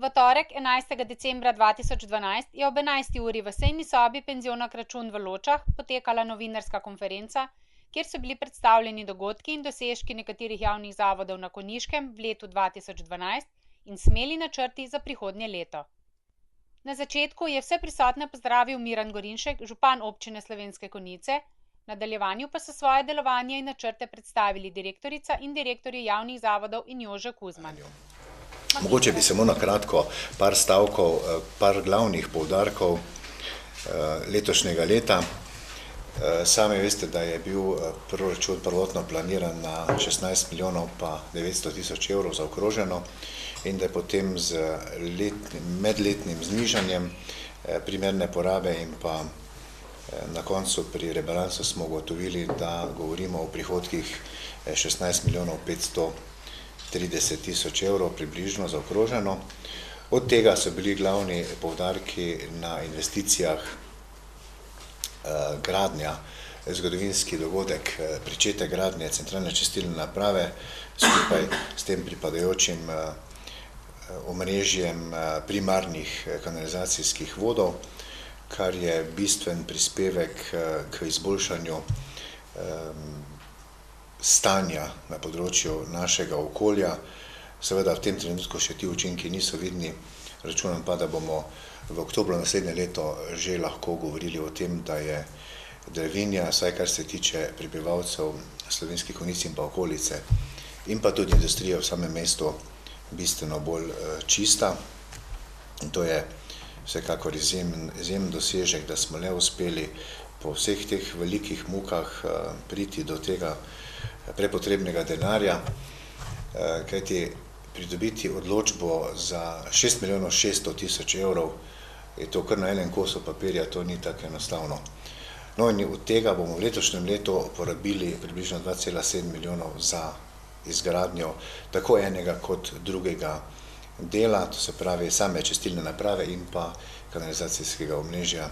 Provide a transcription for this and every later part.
V torek 11. decembra 2012 je ob 11. uri v sejni sobi penziona Kračun v Ločah potekala novinarska konferenca, kjer so bili predstavljeni dogodki in dosežki nekaterih javnih zavodov na Konjiškem v letu 2012 in smeli načrti za prihodnje leto. Na začetku je vse prisotne pozdravil Miran Gorinšek, župan občine Slovenske Konjice, v nadaljevanju pa so svoje delovanje in načrte predstavili direktorica in direktorji javnih zavodov in Jože Kuzman. Mogoče bi samo na kratko par stavkov, par glavnih poudarkov letošnjega leta. Sami veste, da je bil proračun prvotno planiran na 16 milijonov pa 900 tisoč evrov zaokroženo in da je potem z medletnim znižanjem primerne porabe in pa na koncu pri rebalansu smo ugotovili, da govorimo o prihodkih 16 milijonov 530 tisoč evrov približno zaokroženo. Od tega so bili glavni poudarki na investicijah gradnja, zgodovinski dogodek, pričetek gradnje centralne čistilne naprave skupaj s tem pripadajočim omrežjem primarnih kanalizacijskih vodov, kar je bistven prispevek k izboljšanju stanja na področju našega okolja. Seveda v tem trenutku še ti učinki niso vidni, računam pa, da bomo v oktobru naslednje leto že lahko govorili o tem, da je Dravinja, vsaj kar se tiče prebivalcev Slovenskih Konjic in pa okolice in pa tudi industrija v samem mestu bistveno bolj čista. In to je vsekakor izjemen dosežek, da smo le uspeli po vseh teh velikih mukah priti do tega prepotrebnega denarja, kajti pridobiti odločbo za 6 milijonov 600 tisoč evrov je to kar na enem kosu papirja, to ni tako enostavno. No in od tega bomo v letošnjem letu porabili približno 2,7 milijonov za izgradnjo tako enega kot drugega dela, to se pravi same čistilne naprave in pa kanalizacijskega omrežja.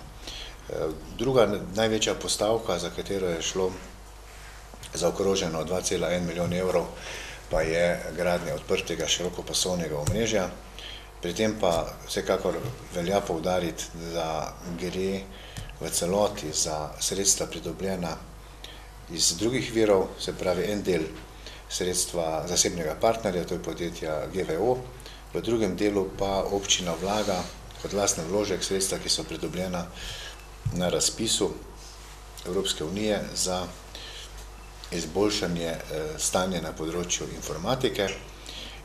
Druga največja postavka, za katero je šlo zaokroženo 2,1 milijon evrov, pa je gradnja odprtega širokopasovnega omrežja. Pri tem pa vsekakor velja poudariti, da gre v celoti za sredstva pridobljena iz drugih virov, se pravi en del sredstva zasebnega partnerja, to je podjetja GVO, v drugem delu pa občina vlaga kot lastni vložek sredstva, ki so pridobljena na razpisu Evropske unije za izboljšanje stanja na področju informatike.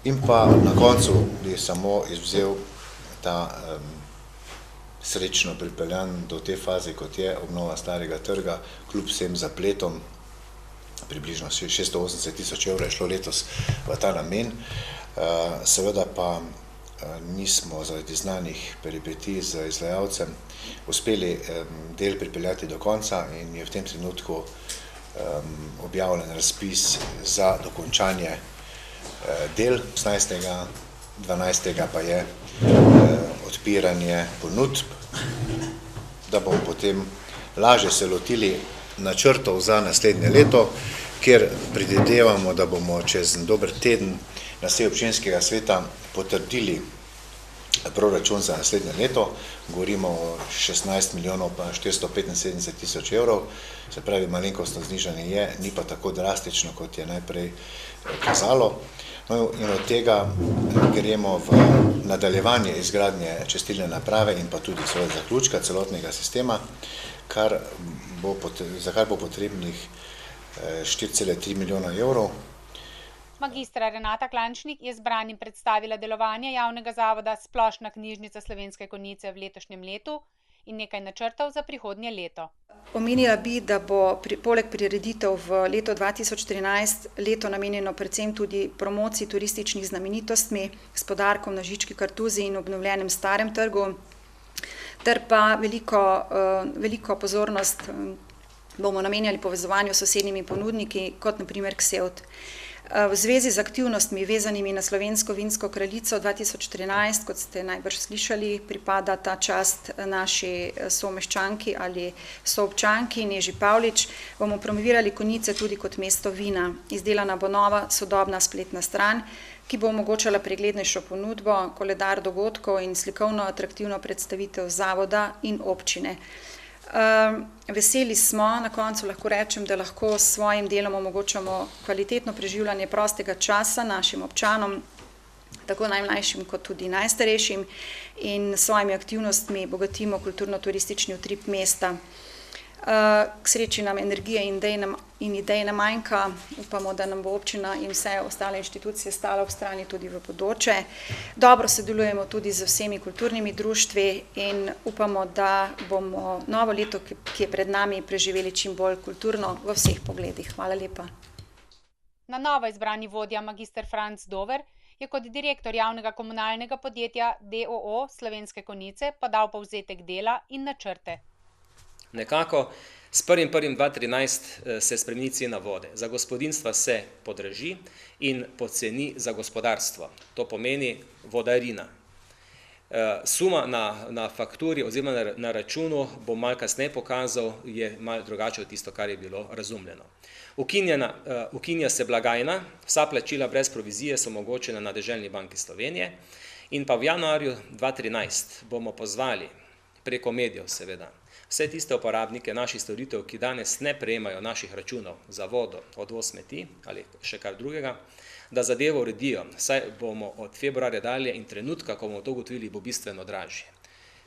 In pa na koncu bi samo izvzel ta srečno pripeljan do te faze, kot je obnova starega trga, kljub vsem zapletom, približno 680 tisoč evrov je šlo letos v ta namen. Seveda pa nismo zaradi znanih peripetij z izvajalcem uspeli del pripeljati do konca in je v tem trenutku objavljen razpis za dokončanje del, 18.12. pa je odpiranje ponudb, da bomo potem lažje se lotili načrtov za naslednje leto, kjer predvidevamo, da bomo čez dober teden na seji občinskega sveta potrdili proračun za naslednje leto, govorimo o 16 milijonov pa 475 tisoč evrov, se pravi malenkostno znižanje je, ni pa tako drastično, kot je najprej kazalo. No, in od tega gremo v nadaljevanje izgradnje čistilne naprave in pa tudi zaključka celotnega sistema, za kar bo potrebnih 4,3 milijona evrov. Magistra Renata Klančnik je zbranim predstavila delovanje javnega zavoda Splošna knjižnica Slovenske Konjice v letošnjem letu in nekaj načrtov za prihodnje leto. Omenila bi, da bo poleg prireditev v leto 2013 leto namenjeno predvsem tudi promociji turističnih znamenitostmi s poudarkom na Žički kartuzi in obnovljenem Starem trgu, ter pa veliko pozornost bomo namenjali povezovanju s sosednjimi ponudniki, kot na primer Ksevt. V zvezi z aktivnostmi vezanimi na Slovensko vinsko kraljico 2013, kot ste najbrž slišali, pripada ta čast naši someščanki ali soobčanki Neži Pavlič, bomo promovirali Konjice tudi kot mesto vina. Izdelana bo nova sodobna spletna stran, ki bo omogočala preglednejšo ponudbo, koledar dogodkov in slikovno atraktivno predstavitev zavoda in občine. Veseli smo, na koncu lahko rečem, da lahko s svojim delom omogočamo kvalitetno preživljanje prostega časa našim občanom, tako najmlajšim kot tudi najstarejšim, in s svojimi aktivnostmi bogatimo kulturno-turistični utrip mesta. K sreči nam energije in idej ne manjka, upamo, da nam bo občina in vse ostale inštitucije stala ob strani tudi v bodoče. Dobro sodelujemo tudi z vsemi kulturnimi društvi in upamo, da bomo novo leto, ki je pred nami, preživeli čim bolj kulturno v vseh pogledih. Hvala lepa. Na novo izbrani vodja magister Franc Dover je kot direktor javnega komunalnega podjetja DOO Slovenske Konjice podal povzetek dela in načrte. Nekako s 1.1.2013 se spremeni cena vode. Za gospodinjstva se podraži in poceni za gospodarstvo. To pomeni vodarina. Suma na fakturi oziroma na računu bom malo kasneje pokazal, je malo drugače od tisto, kar je bilo razumljeno. Ukinja se blagajna, vsa plačila brez provizije so omogočena na Deželni banki Slovenije in pa v januarju 2013 bomo pozvali preko medijev seveda vse tiste uporabnike naših storitev, ki danes ne prejemajo naših računov za vodo, odvoz smeti ali še kar drugega, da zadevo uredijo, saj bomo od februarja dalje in trenutka, ko bomo to ugotovili, bo bistveno dražje.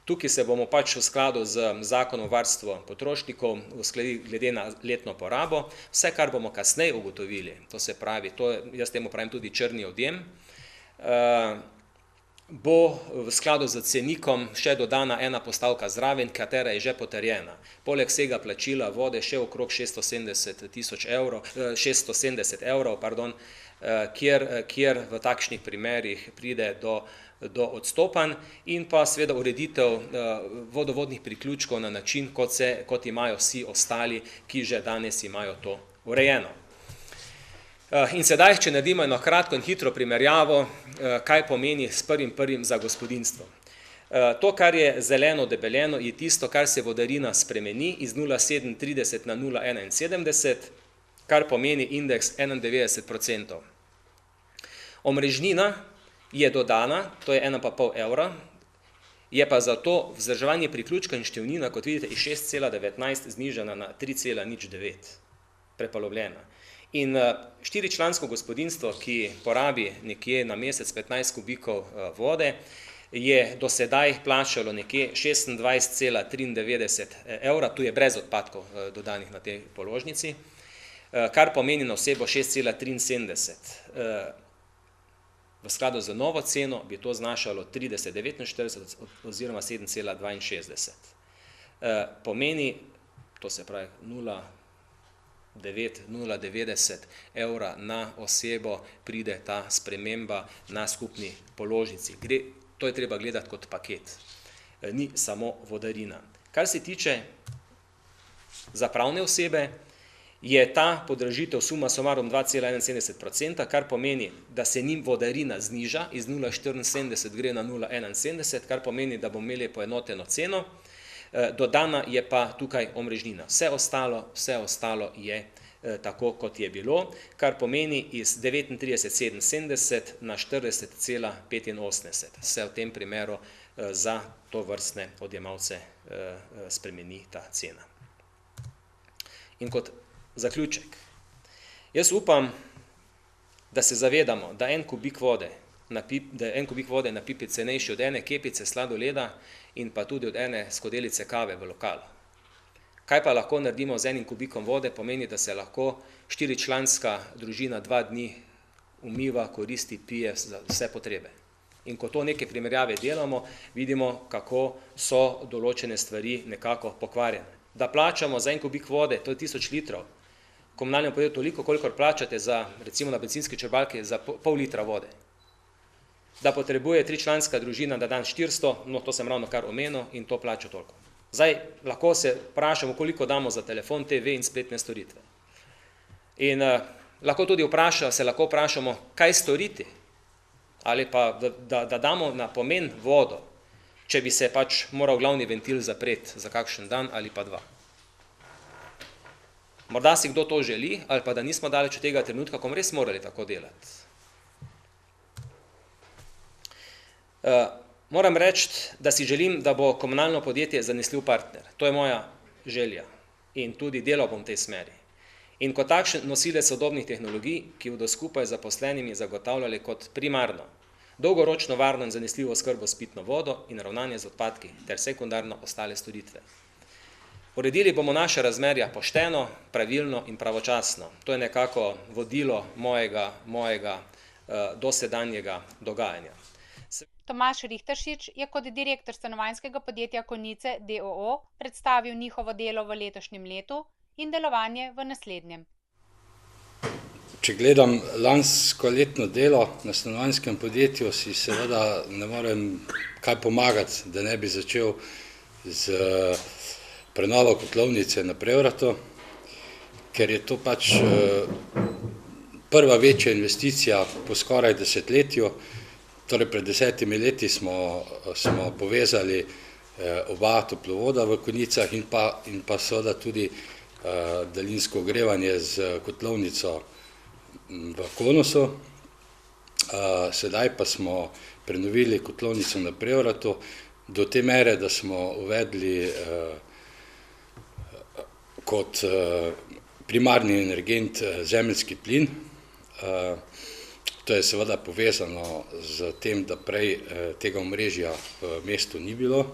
Tukaj se bomo pač v skladu z zakonom o varstvu potrošnikov uskladili glede na letno porabo, vse, kar bomo kasneje ugotovili, to se pravi, jaz temu pravim tudi črni odjem, bo v skladu z cenikom še dodana ena postavka zraven, katera je že potrjena. Poleg vsega plačila vode še okrog 670 evrov, kjer v takšnih primerih pride do odstopanj in pa seveda ureditev vodovodnih priključkov na način, kot imajo vsi ostali, ki že danes imajo to urejeno. In sedaj, če naredimo eno kratko in hitro primerjavo, kaj pomeni s 1.1. za gospodinjstvo. To, kar je zeleno debeljeno, je tisto, kar se vodarina spremeni iz 0,37 na 0,71, kar pomeni indeks 91%. Omrežnina je dodana, to je 1,5 evra, je pa zato vzdrževanje priključka in števnina, kot vidite, iz 6,19 znižana na 3,09, prepolovljena. In štiričlansko gospodinjstvo, ki porabi nekje na mesec 15 kubikov vode, je do sedaj plačalo nekje 26,93 evra, tu je brez odpadkov dodanih na tej položnici, kar pomeni na osebo 6,73. V skladu z novo ceno bi to znašalo 30,49 oziroma 7,62. Pomeni, to se pravi 0,90 evra na osebo pride ta sprememba na skupni položnici. To je treba gledati kot paket, ni samo vodarina. Kar se tiče za pravne osebe, je ta podražitev suma sumarum 2,71%, kar pomeni, da se njim vodarina zniža, iz 0,74 gre na 0,71, kar pomeni, da bomo imeli poenoteno ceno, dodana je pa tukaj omrežnina. Vse ostalo je tako, kot je bilo, kar pomeni iz 39,77 na 40,85. Se v tem primeru za to vrstne odjemalce spremeni ta cena. In kot zaključek. Jaz upam, da se zavedamo, da en kubik vode na pipi cenejši od ene kepice sladoleda in pa tudi od ene skodelice kave v lokalu. Kaj pa lahko naredimo z enim kubikom vode, pomeni, da se lahko štiričlanska družina 2 dni umiva, koristi, pije za vse potrebe. In ko to neke primerjave delamo, vidimo, kako so določene stvari nekako pokvarjene. Da plačamo za en kubik vode, to je 1000 litrov, komunalnemu podjetju toliko, kolikor plačate za, recimo na bencinski črpalki, za pol litra vode. Da potrebuje tričlanska družina na dan 400, no to sem ravno kar omenil in to plača toliko. Zdaj, lahko se vprašamo, koliko damo za telefon, TV in spletne storitve. In lahko tudi se lahko vprašamo, kaj storiti, ali pa da damo na pomen vodo, če bi se pač moral glavni ventil zapreti za kakšen dan ali pa 2. Morda si kdo to želi, ali pa da nismo daleč od tega trenutka, ko res morali tako delati. Moram reči, da si želim, da bo komunalno podjetje zanesljiv partner. To je moja želja in tudi delal bom v tej smeri. In kot takšen nosilec sodobnih tehnologij, ki bodo skupaj z zaposlenimi zagotavljali kot primarno, dolgoročno varno in zanesljivo oskrbo s pitno vodo in ravnanje z odpadki ter sekundarno ostale storitve. Uredili bomo naše razmerja pošteno, pravilno in pravočasno. To je nekako vodilo mojega dosedanjega dogajanja. Tomaž Richteršič je kot direktor stanovanjskega podjetja Konjice d.o.o. predstavil njihovo delo v letošnjem letu in delovanje v naslednjem. Če gledam lansko letno delo na stanovanjskem podjetju, si seveda ne morem kaj pomagati, da ne bi začel z prenovo kotlovnice na Prevratu, ker je to pač prva večja investicija po skoraj desetletju. Torej pred 10 leti smo povezali oba toplovoda v Konjicah in pa seveda tudi daljinsko ogrevanje z kotlovnico v Konosu. Sedaj pa smo prenovili kotlovnico na Prevratu do te mere, da smo uvedli kot primarni energent zemeljski plin. To je seveda povezano z tem, da prej tega omrežja v mestu ni bilo.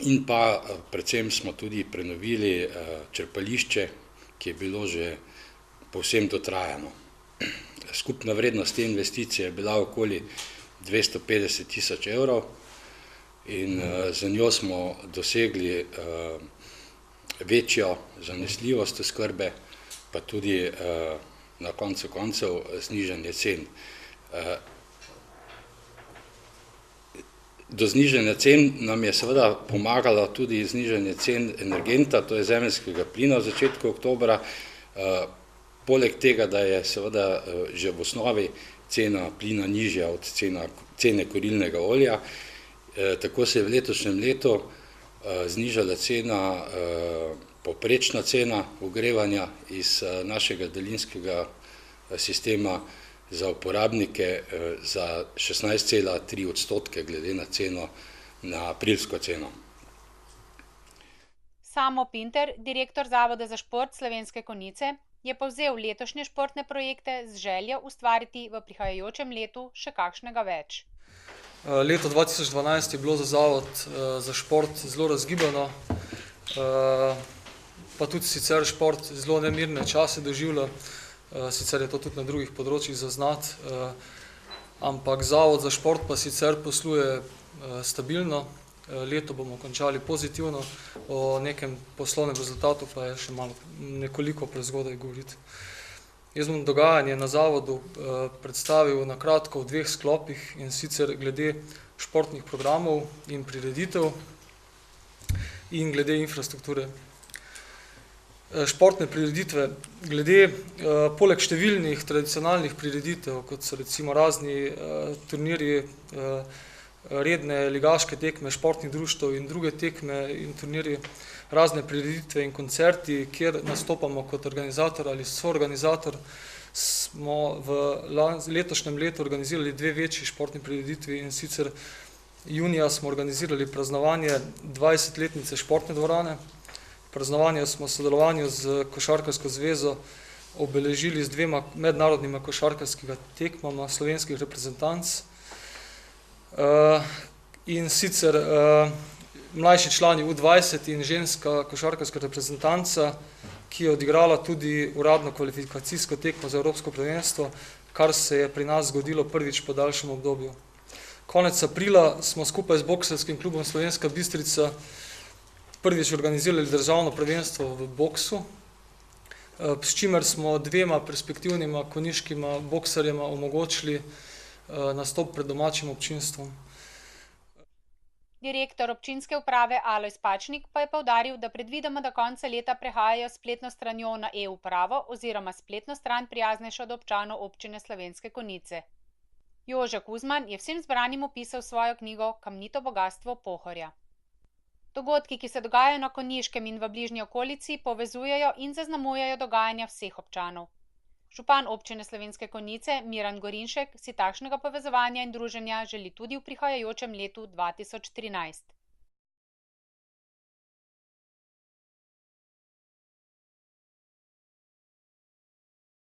In pa predvsem smo tudi prenovili črpališče, ki je bilo že povsem dotrajano. Skupna vrednost te investicije je bila okoli 250.000 evrov in za njo smo dosegli večjo zanesljivost oskrbe, pa tudi na koncu koncev znižanje cen. Do znižanja cen nam je seveda pomagalo tudi znižanje cen energenta, to je zemeljskega plina v začetku oktobra. Poleg tega, da je seveda že v osnovi cena plina nižja od cene kurilnega olja, tako se je v letošnjem letu znižala cena, povprečna cena ogrevanja iz našega daljinskega sistema za uporabnike za 16,3% glede na ceno, na aprilsko ceno. Samo Pinter, direktor Zavoda za šport Slovenske Konjice, je povzel letošnje športne projekte z željo ustvariti v prihajajočem letu še kakšnega več. Leto 2012 je bilo za Zavod za šport zelo razgibano, pa tudi sicer šport zelo nemirne čase doživlja, sicer je to tudi na drugih področjih zaznati, ampak Zavod za šport pa sicer posluje stabilno, leto bomo končali pozitivno, o nekem poslovnem rezultatu pa je še malo nekoliko prezgodaj govoriti. Jaz bom dogajanje na Zavodu predstavil na kratko v dveh sklopih, in sicer glede športnih programov in prireditev in glede infrastrukture. Športne prireditve, poleg številnih tradicionalnih prireditev, kot so recimo razni turnirji, redne ligaške tekme športnih društev in druge tekme in turnirji, razne prireditve in koncerti, kjer nastopamo kot organizator ali soorganizator, smo v letošnjem letu organizirali dve večji športni prireditvi, in sicer junija smo organizirali praznovanje 20-letnice športne dvorane. Praznovanje smo v sodelovanju z Košarkarsko zvezo obeležili z dvema mednarodnima košarkarskega tekmama slovenskih reprezentanc. In sicer mlajši člani U20 in ženska košarkarska reprezentanca, ki je odigrala tudi uradno kvalifikacijsko tekmo za Evropsko prvenstvo, kar se je pri nas zgodilo prvič po daljšem obdobju. Konec aprila smo skupaj z boksarskim klubom Slovenska Bistrica prvič organizirali državno prvenstvo v boksu, s čimer smo dvema perspektivnima konjiškima boksarjema omogočili nastop pred domačim občinstvom. Direktor občinske uprave Alojz Pačnik pa je poudaril, da predvidoma do konca leta prehajajo spletno stranjo na e-upravo oziroma spletno stran prijaznejšo do občanov občine Slovenske Konjice. Jože Kuzman je vsem zbranim opisal svojo knjigo Kamnito bogastvo Pohorja. Dogodki, ki se dogajajo na Konjiškem in v bližnji okolici, povezujejo in zaznamujejo dogajanja vseh občanov. Župan občine Slovenske Konjice Miran Gorinšek si takšnega povezovanja in druženja želi tudi v prihajajočem letu 2013.